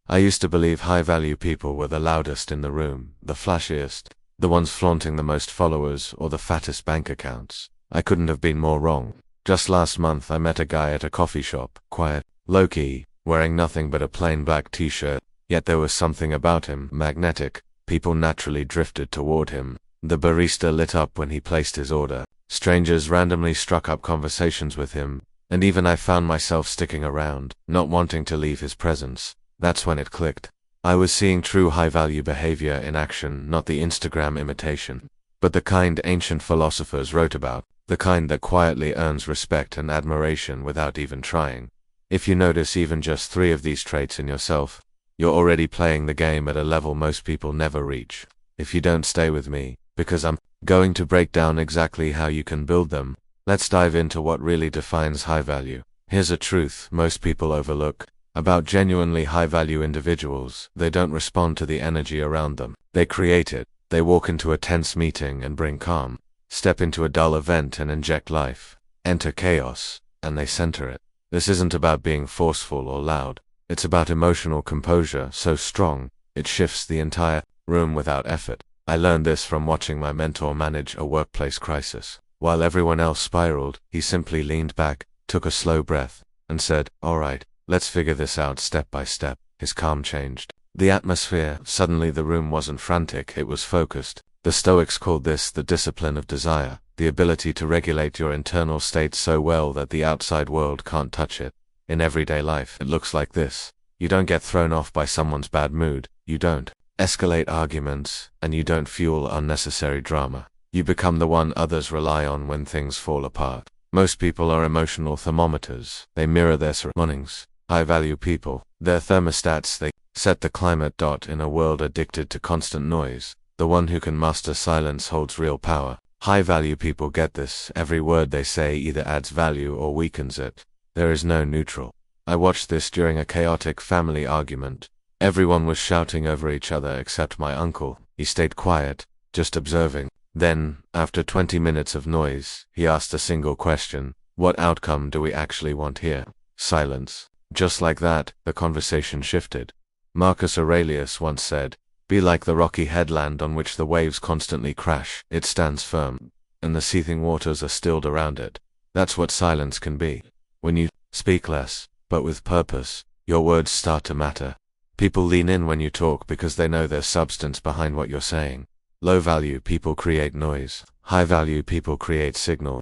I used to believe high-value people were the loudest in the room, the flashiest, the ones flaunting the most followers or the fattest bank accounts. I couldn't have been more wrong. Just last month I met a guy at a coffee shop, quiet, low-key, wearing nothing but a plain black t-shirt, yet there was something about him, magnetic. People naturally drifted toward him. The barista lit up when he placed his order. Strangers randomly struck up conversations with him, and even I found myself sticking around, not wanting to leave his presence. That's when it clicked. I was seeing true high-value behavior in action, not the Instagram imitation, but the kind ancient philosophers wrote about, the kind that quietly earns respect and admiration without even trying. If you notice even just 3 of these traits in yourself, you're already playing the game at a level most people never reach. If you don't stay with me, because I'm going to break down exactly how you can build them, let's dive into what really defines high value. Here's a truth most people overlook about genuinely high-value individuals: they don't respond to the energy around them. They create it. They walk into a tense meeting and bring calm, step into a dull event and inject life, enter chaos, and they center it. This isn't about being forceful or loud. It's about emotional composure so strong, it shifts the entire room without effort. I learned this from watching my mentor manage a workplace crisis. While everyone else spiraled, he simply leaned back, took a slow breath, and said, "All right, let's figure this out step by step." His calm changed the atmosphere. Suddenly the room wasn't frantic, it was focused. The Stoics called this the discipline of desire, the ability to regulate your internal state so well that the outside world can't touch it. In everyday life, it looks like this. You don't get thrown off by someone's bad mood, you don't escalate arguments, and you don't fuel unnecessary drama. You become the one others rely on when things fall apart. Most people are emotional thermometers. They mirror their surroundings. High-value people, they're thermostats. They set the climate. In a world addicted to constant noise, the one who can master silence holds real power. High-value people get this. Every word they say either adds value or weakens it. There is no neutral. I watched this during a chaotic family argument. Everyone was shouting over each other except my uncle. He stayed quiet, just observing. Then, after 20 minutes of noise, he asked a single question: "What outcome do we actually want here?" Silence. Just like that, the conversation shifted. Marcus Aurelius once said, "Be like the rocky headland on which the waves constantly crash. It stands firm, and the seething waters are stilled around it." That's what silence can be. When you speak less, but with purpose, your words start to matter. People lean in when you talk because they know there's substance behind what you're saying. Low-value people create noise. High-value people create signal.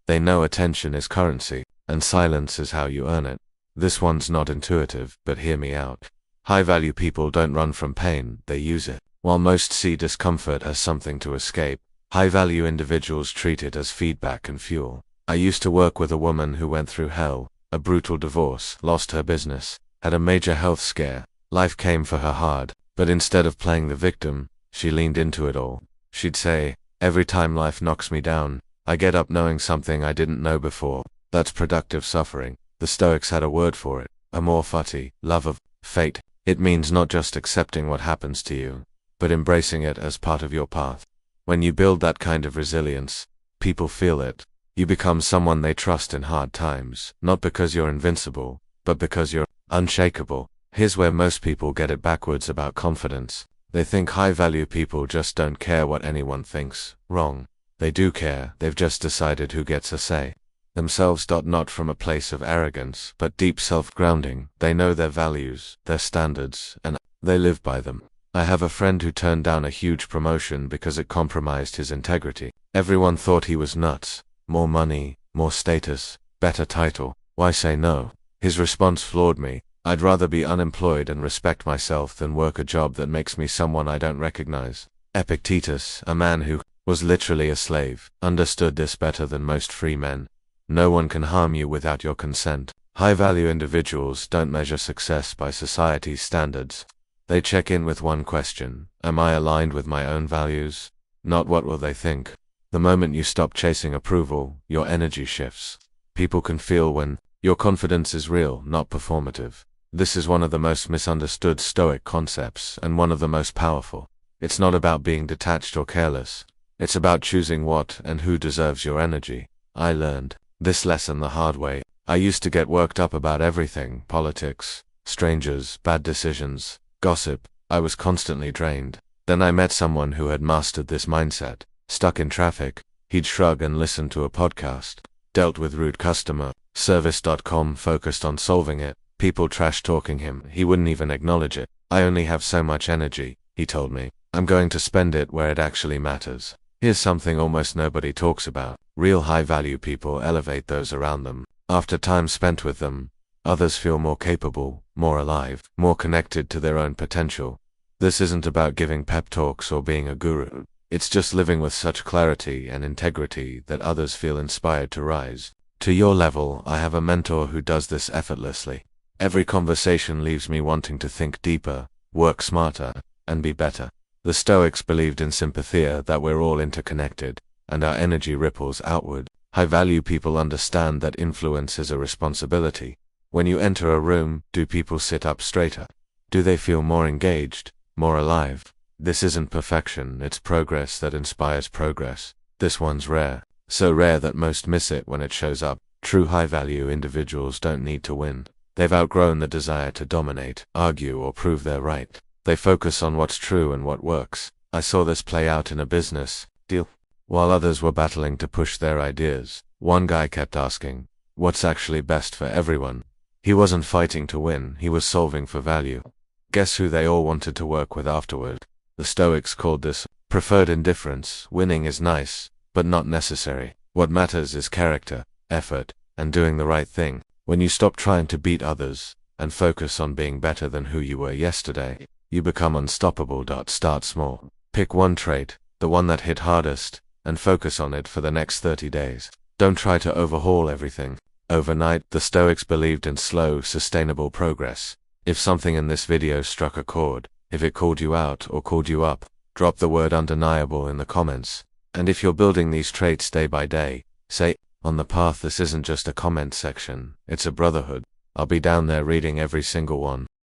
They know attention is currency, and silence is how you earn it. This one's not intuitive, but hear me out. High-value people don't run from pain, they use it. While most see discomfort as something to escape, high-value individuals treat it as feedback and fuel. I used to work with a woman who went through hell: a brutal divorce, lost her business, had a major health scare. Life came for her hard, but instead of playing the victim, she leaned into it all. She'd say, "Every time life knocks me down, I get up knowing something I didn't know before." That's productive suffering. The Stoics had a word for it: amor fati, love of fate. It means not just accepting what happens to you, but embracing it as part of your path. When you build that kind of resilience, people feel it. You become someone they trust in hard times, not because you're invincible, but because you're unshakable. Here's where most people get it backwards about confidence. They think high-value people just don't care what anyone thinks. Wrong. They do care, they've just decided who gets a say. Themselves. Not from a place of arrogance, but deep self-grounding. They know their values, their standards, and they live by them. I have a friend who turned down a huge promotion because it compromised his integrity. Everyone thought he was nuts. More money, more status, better title. Why say no? His response floored me. "I'd rather be unemployed and respect myself than work a job that makes me someone I don't recognize." Epictetus, a man who was literally a slave, understood this better than most free men. No one can harm you without your consent. High-value individuals don't measure success by society's standards. They check in with one question: am I aligned with my own values? Not what will they think. The moment you stop chasing approval, your energy shifts. People can feel when your confidence is real, not performative. This is one of the most misunderstood Stoic concepts, and one of the most powerful. It's not about being detached or careless. It's about choosing what and who deserves your energy. I learned this lesson the hard way. I used to get worked up about everything: politics, strangers, bad decisions, gossip. I was constantly drained. Then I met someone who had mastered this mindset. Stuck in traffic, he'd shrug and listen to a podcast. Dealt with rude customer service.com, focused on solving it. People trash talking him, he wouldn't even acknowledge it. I only have so much energy, he told me. I'm going to spend it where it actually matters. Here's something almost nobody talks about. Real high-value people elevate those around them. After time spent with them, others feel more capable, more alive, more connected to their own potential. This isn't about giving pep talks or being a guru. It's just living with such clarity and integrity that others feel inspired to rise to your level. I have a mentor who does this effortlessly. Every conversation leaves me wanting to think deeper, work smarter, and be better. The Stoics believed in sympathia, that we're all interconnected, and our energy ripples outward. High-value people understand that influence is a responsibility. When you enter a room, do people sit up straighter? Do they feel more engaged, more alive? This isn't perfection, it's progress that inspires progress. This one's rare. So rare that most miss it when it shows up. True high-value individuals don't need to win. They've outgrown the desire to dominate, argue, or prove they're right. They focus on what's true and what works. I saw this play out in a business deal. While others were battling to push their ideas, one guy kept asking, what's actually best for everyone? He wasn't fighting to win, he was solving for value. Guess who they all wanted to work with afterward? The Stoics called this preferred indifference. Winning is nice, but not necessary. What matters is character, effort, and doing the right thing. When you stop trying to beat others, and focus on being better than who you were yesterday, you become unstoppable. Start small. Pick one trait, the one that hit hardest, and focus on it for the next 30 days. Don't try to overhaul everything overnight. The Stoics believed in slow, sustainable progress. If something in this video struck a chord, if it called you out or called you up, drop the word undeniable in the comments. And if you're building these traits day by day, say, on the path. This isn't just a comment section, it's a brotherhood. I'll be down there reading every single one.